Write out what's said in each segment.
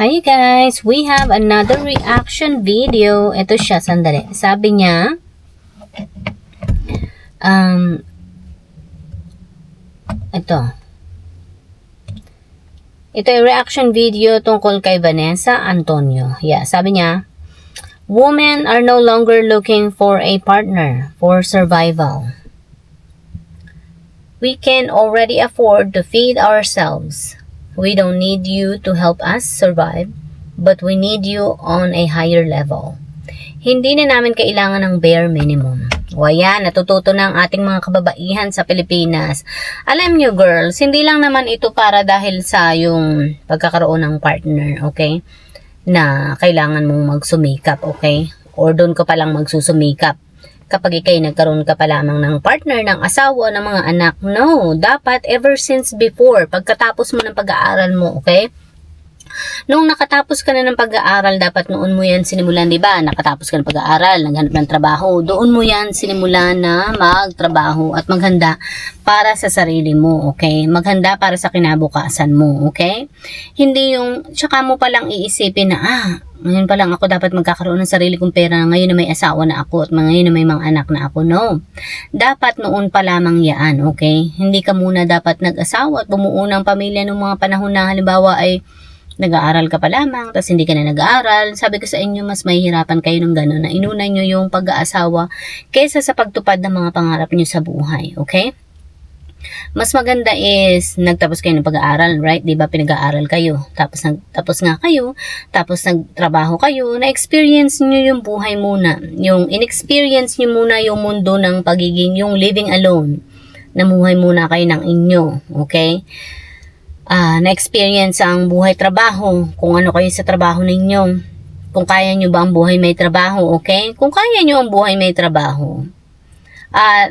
Hi guys! We have another reaction video. Ito siya, sandali. Sabi niya, ito. Ito ay reaction video tungkol kay Vanessa Antonio. Yeah, sabi niya, women are no longer looking for a partner for survival. We can already afford to feed ourselves. We don't need you to help us survive, but we need you on a higher level. Hindi na namin kailangan ng bare minimum. O ayan, natututo ng ating mga kababaihan sa Pilipinas. Alam nyo girls, hindi lang naman ito para dahil sa yung pagkakaroon ng partner, okay? Na kailangan mong magsumikap, okay? Or doon ka palang magsusumikap. Kapag ikay nagkaroon ka pa lamang ng partner, ng asawa, ng mga anak. No, dapat ever since before, pagkatapos mo ng pag-aaral mo, okay? Nung nakatapos ka na ng pag-aaral, dapat noon mo yan sinimulan, di ba? Nakatapos ka ng pag-aaral, naghanap ng trabaho, doon mo yan sinimulan na magtrabaho at maghanda para sa sarili mo, okay? Maghanda para sa kinabukasan mo, okay? Hindi yung, tsaka mo palang iisipin na, ngayon pa lang ako dapat magkakaroon ng sarili kong pera, ngayon na may asawa na ako at ngayon na may mga anak na ako. No. Dapat noon pa lamang yan, okay? Hindi ka muna dapat nag-asawa at bumuo ng pamilya ng mga panahon na halimbawa ay nag-aaral ka pa lamang, tapos hindi ka na nag-aaral. Sabi ko sa inyo, mas mahihirapan kayo ng gano'n na inuna nyo yung pag-aasawa kaysa sa pagtupad ng mga pangarap nyo sa buhay, okay? Mas maganda is nagtapos kayo ng pag-aaral, right? 'Di ba pinag-aaral kayo, tapos nga kayo, tapos nagtrabaho kayo, na-experience niyo yung buhay muna. Yung in-experience niyo muna yung mundo ng pagiging yung living alone. Namuhay muna kayo ng inyo, okay? Na-experience ang buhay trabaho, kung ano kayo sa trabaho ninyo. Kung kaya niyo ba ang buhay may trabaho, okay? Kung kaya niyo ang buhay may trabaho,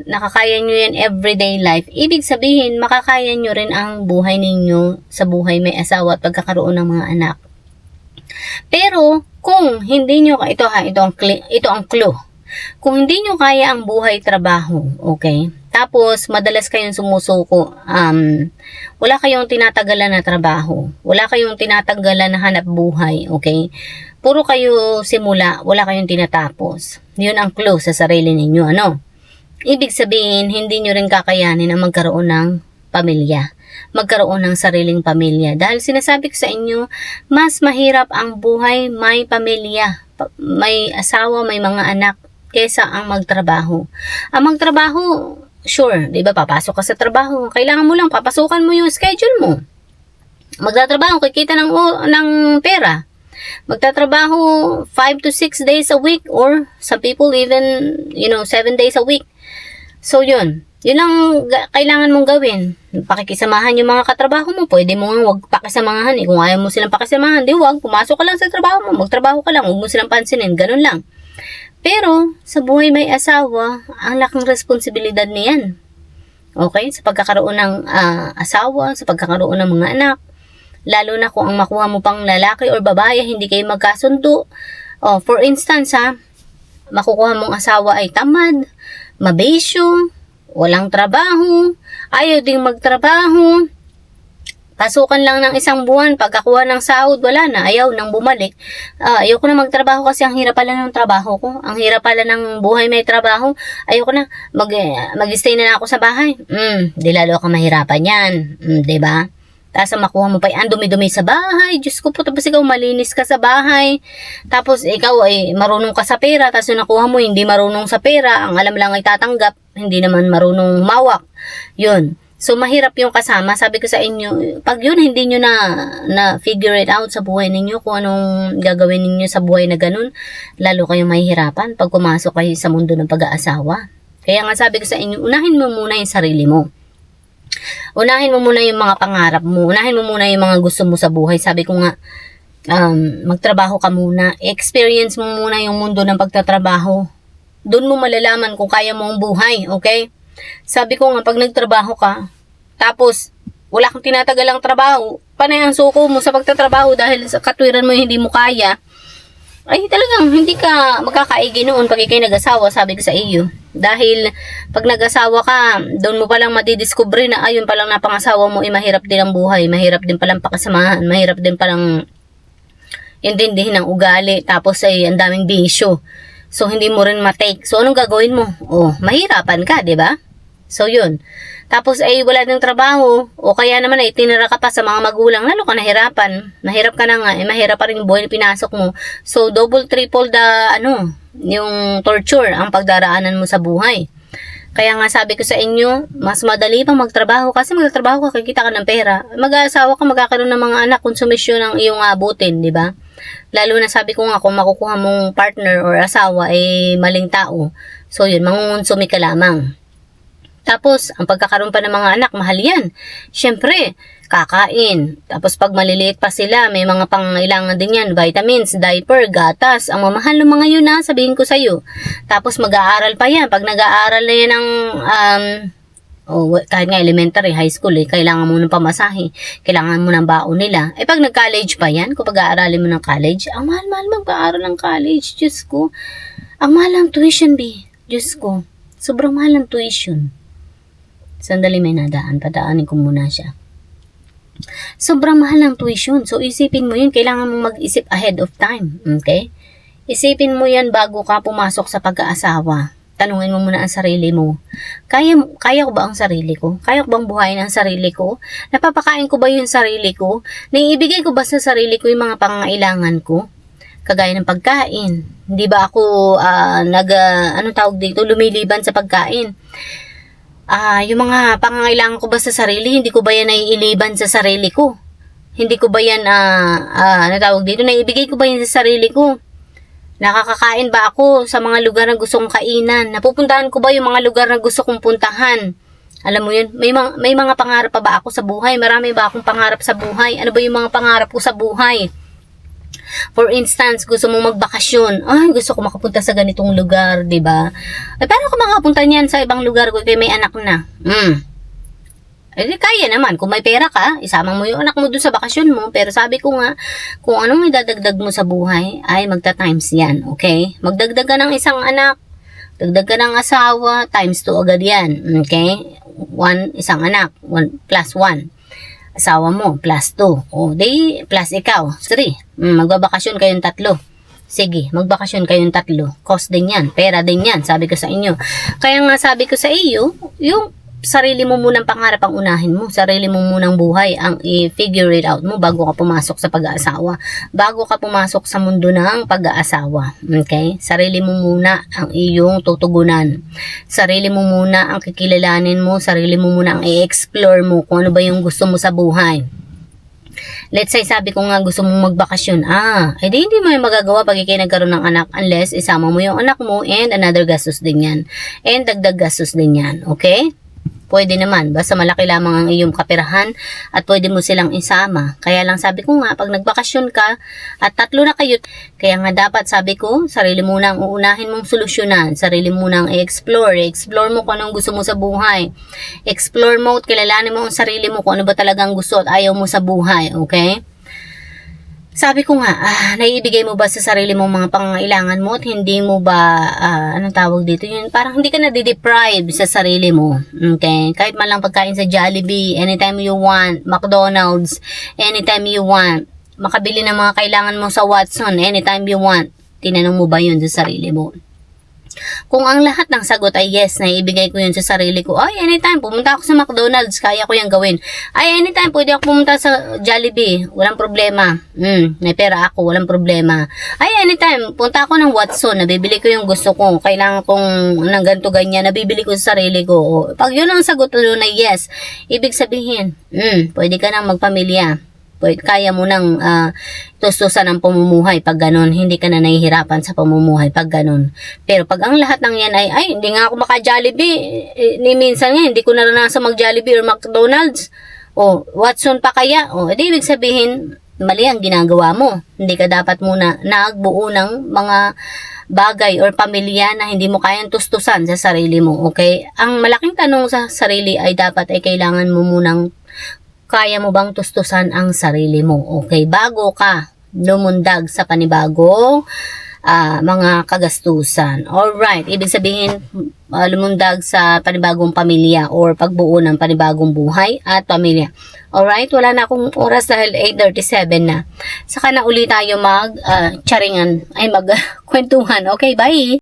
nakakaya nyo yan everyday life, ibig sabihin, makakaya nyo rin ang buhay ninyo sa buhay may asawa at pagkakaroon ng mga anak. Pero, kung hindi nyo, ito ang clue. Kung hindi nyo kaya ang buhay trabaho, okay? Tapos, madalas kayong sumusuko, wala kayong tinatagalan na trabaho, wala kayong tinatagalan na hanap buhay, okay? Puro kayo simula, wala kayong tinatapos. Yun ang clue sa sarili ninyo, ano? Ibig sabihin, hindi nyo rin kakayanin ang magkaroon ng pamilya. Magkaroon ng sariling pamilya. Dahil sinasabi ko sa inyo, mas mahirap ang buhay may pamilya. May asawa, may mga anak, kesa ang magtrabaho. Ang magtrabaho, sure, di ba, papasok ka sa trabaho. Kailangan mo lang, papasukan mo yung schedule mo. Magtatrabaho, kikita ng pera. Magtatrabaho 5 to 6 days a week or some people even, 7 days a week. So yun ang kailangan mong gawin. Pakikisamahan yung mga katrabaho mo. Pwede mo nga wag pakisamahan. Kung ayaw mo silang pakisamahan, di wag, pumasok ka lang sa trabaho mo, magtrabaho ka lang, huwag mo silang pansinin, ganun lang. Pero sa buhay may asawa, ang laking responsibilidad niyan. Okay? Sa pagkakaroon ng asawa, sa pagkakaroon ng mga anak, lalo na kung ang makuha mo pang lalaki or babae, hindi kayo magkasundo. For instance, makukuha mong asawa ay tamad, mabesyo, walang trabaho, ayaw ding magtrabaho, pasukan lang ng isang buwan, pagkakuha ng sahod, wala na, ayaw nang bumalik. Ayoko na magtrabaho kasi ang hirap pala ng trabaho ko, ang hirap pala ng buhay may trabaho, ayoko na, mag-stay na ako sa bahay. Di lalo ka mahirapan yan, diba? Tapos makuha mo pa ang dumi-dumi sa bahay. Diyos ko po, tapos ikaw malinis ka sa bahay. Tapos ikaw ay marunong ka sa pera. Tapos yung nakuha mo hindi marunong sa pera. Ang alam lang ay tatanggap. Hindi naman marunong mawak. Yun. So mahirap yung kasama. Sabi ko sa inyo, pag yun hindi nyo na figure it out sa buhay ninyo, kung anong gagawin ninyo sa buhay na ganun, lalo kayong mahihirapan pag pumasok kayo sa mundo ng pag-aasawa. Kaya nga sabi ko sa inyo, unahin mo muna yung sarili mo. Unahin mo muna yung mga pangarap mo. Unahin mo muna yung mga gusto mo sa buhay. Sabi ko nga, magtrabaho ka muna. Experience mo muna yung mundo ng pagtatrabaho. Doon mo malalaman kung kaya mo ang buhay. Okay? Sabi ko nga, pag nagtrabaho ka, tapos wala kang tinatagalang trabaho, panay ang suko mo sa pagtatrabaho dahil sa katwiran mo hindi mo kaya, ay talagang hindi ka magkakaigi noon pag ikay nag-asawa, sabi ko sa iyo. Dahil pag nag-asawa ka, doon mo palang madidiscover na ayun palang napangasawa mo, mahirap din ang buhay, mahirap din palang pakasamahan, mahirap din palang intindihin ang ugali, tapos ay ang daming bisyo. So, hindi mo rin matake. So, anong gagawin mo? Mahirapan ka, di ba? So, yun. Tapos, ay wala ng trabaho, o kaya naman ay tinira ka pa sa mga magulang, lalo ka nahirapan. Mahirap ka na nga, mahirap pa rin yung buhay na pinasok mo. So, double, triple yung torture ang pagdaraanan mo sa buhay. Kaya nga sabi ko sa inyo, mas madali pang magtrabaho kasi magtrabaho ka, kikita ka ng pera. Mag-aasawa ka, magkakaroon ng mga anak, konsumisyon ng iyong abutin, di ba? Lalo na sabi ko nga, kung makukuha mong partner or asawa ay maling tao. So yun, mangungonsumi ka lamang. Tapos, ang pagkakaroon pa ng mga anak, mahal yan. Siyempre, kakain. Tapos pag maliliit pa sila, may mga pangailangan din yan, vitamins, diaper, gatas. Ang mamahal ng mga yun sabihin ko sa'yo. Tapos mag-aaral pa yan. Pag nag-aaral na yan ng kahit nga elementary, high school, kailangan mo ng pamasahe, kailangan mo ng baon nila. Pag nag-college pa yan, kung pag-aaralin mo ng college, ang mahal-mahal mag-aaral ng college, Diyos ko. Ang mahal ang tuition, Diyos ko. Sobrang mahal ang tuition. Sandali, may nadaan, padaanin ko muna siya. Sobrang mahal ang tuition. So, isipin mo yun, kailangan mong mag-isip ahead of time, okay? Isipin mo yan bago ka pumasok sa pag-aasawa. Tanungin mo muna ang sarili mo. Kaya ko ba ang sarili ko? Kaya ko bang buhayin ang sarili ko? Napapakain ko ba yung sarili ko? Naiibigay ko ba sa sarili ko yung mga pangangailangan ko? Kagaya ng pagkain. Hindi ba ako lumiliban sa pagkain? Yung mga pangangailangan ko ba sa sarili, hindi ko ba yan naiiliban sa sarili ko? Hindi ko ba yan, naibigay ko ba yan sa sarili ko? Nakakakain ba ako sa mga lugar na gusto kong kainan? Napupuntahan ko ba yung mga lugar na gusto kong puntahan? Alam mo yun, may mga pangarap pa ba ako sa buhay? Marami ba akong pangarap sa buhay? Ano ba yung mga pangarap ko sa buhay? For instance, gusto mong magbakasyon. Gusto ko makapunta sa ganitong lugar, 'di ba? Paano ko makapunta niyan sa ibang lugar kung may anak na? Kaya naman, kung may pera ka, isama mo yung anak mo doon sa bakasyon mo. Pero sabi ko nga, kung anong idadagdag mo sa buhay, ay magta-times yan, okay? Magdagdag ka ng isang anak, dagdag ka ng asawa, times 2 agad yan, okay? Isang anak, 1 plus 1. Asawa mo, plus 2. Plus ikaw, 3. Magbabakasyon kayong 3. Sige, magbakasyon kayong 3. Cost din yan, pera din yan, sabi ko sa inyo. Kaya nga sabi ko sa iyo, yung sarili mo munang pangarap ang unahin mo. Sarili mo munang buhay ang i-figure it out mo bago ka pumasok sa pag-aasawa. Bago ka pumasok sa mundo ng pag-aasawa. Okay? Sarili mo muna ang iyong tutugunan. Sarili mo muna ang kikilalanin mo. Sarili mo muna ang i-explore mo kung ano ba yung gusto mo sa buhay. Let's say, sabi ko nga gusto mong magbakasyon. Hindi mo yung magagawa pag ikay nagkaroon ng anak unless isama mo yung anak mo and another gastos din yan. And dagdag gastos din yan. Okay? Pwede naman, basta malaki lamang ang iyong kaperahan at pwede mo silang isama. Kaya lang sabi ko nga, pag nagbakasyon ka at 3 na kayo, kaya nga dapat sabi ko, sarili muna ang uunahin mong solusyonan, sarili muna ang i-explore mo kung anong gusto mo sa buhay. Explore mo at kilalanin mo ang sarili mo kung ano ba talagang gusto at ayaw mo sa buhay, okay? Sabi ko nga, naiibigay mo ba sa sarili mo mga pangangailangan mo at hindi mo ba, anong tawag dito yun? Parang hindi ka na-deprive sa sarili mo. Okay? Kahit man lang pagkain sa Jollibee, anytime you want, McDonald's, anytime you want, makabili ng mga kailangan mo sa Watson, anytime you want. Tinanong mo ba yun sa sarili mo? Kung ang lahat ng sagot ay yes, naibigay ko yun sa sarili ko, anytime, pumunta ako sa McDonald's, kaya ko yan gawin. Anytime, pwede ako pumunta sa Jollibee, walang problema. May pera ako, walang problema. Anytime, punta ako ng Watson, nabibili ko yung gusto ko, kailangan kong ng ganito ganyan, nabibili ko sa sarili ko. Pag yun ang sagot doon na yes, ibig sabihin, pwede ka nang magpamilya. Kaya mo nang tustusan ang pamumuhay pag ganun. Hindi ka na nahihirapan sa pamumuhay pag ganun. Pero pag ang lahat ng yan ay hindi nga ako maka-Jollibee. Ni minsan nga, hindi ko naranasan mag-Jollibee or McDonald's. Watson pa kaya? Edi ibig sabihin, mali ang ginagawa mo. Hindi ka dapat muna nagbuo ng mga bagay or pamilya na hindi mo kayang tustusan sa sarili mo. Okay? Ang malaking tanong sa sarili ay dapat ay kailangan mo munang kaya mo bang tustusan ang sarili mo? Okay, bago ka lumundag sa panibagong mga kagastusan. Alright, ibig sabihin lumundag sa panibagong pamilya or pagbuo ng panibagong buhay at pamilya. Alright, wala na akong oras dahil 8:37 na. Saka na ulit tayo mag-charingan, ay mag-kwentuhan. Okay, bye!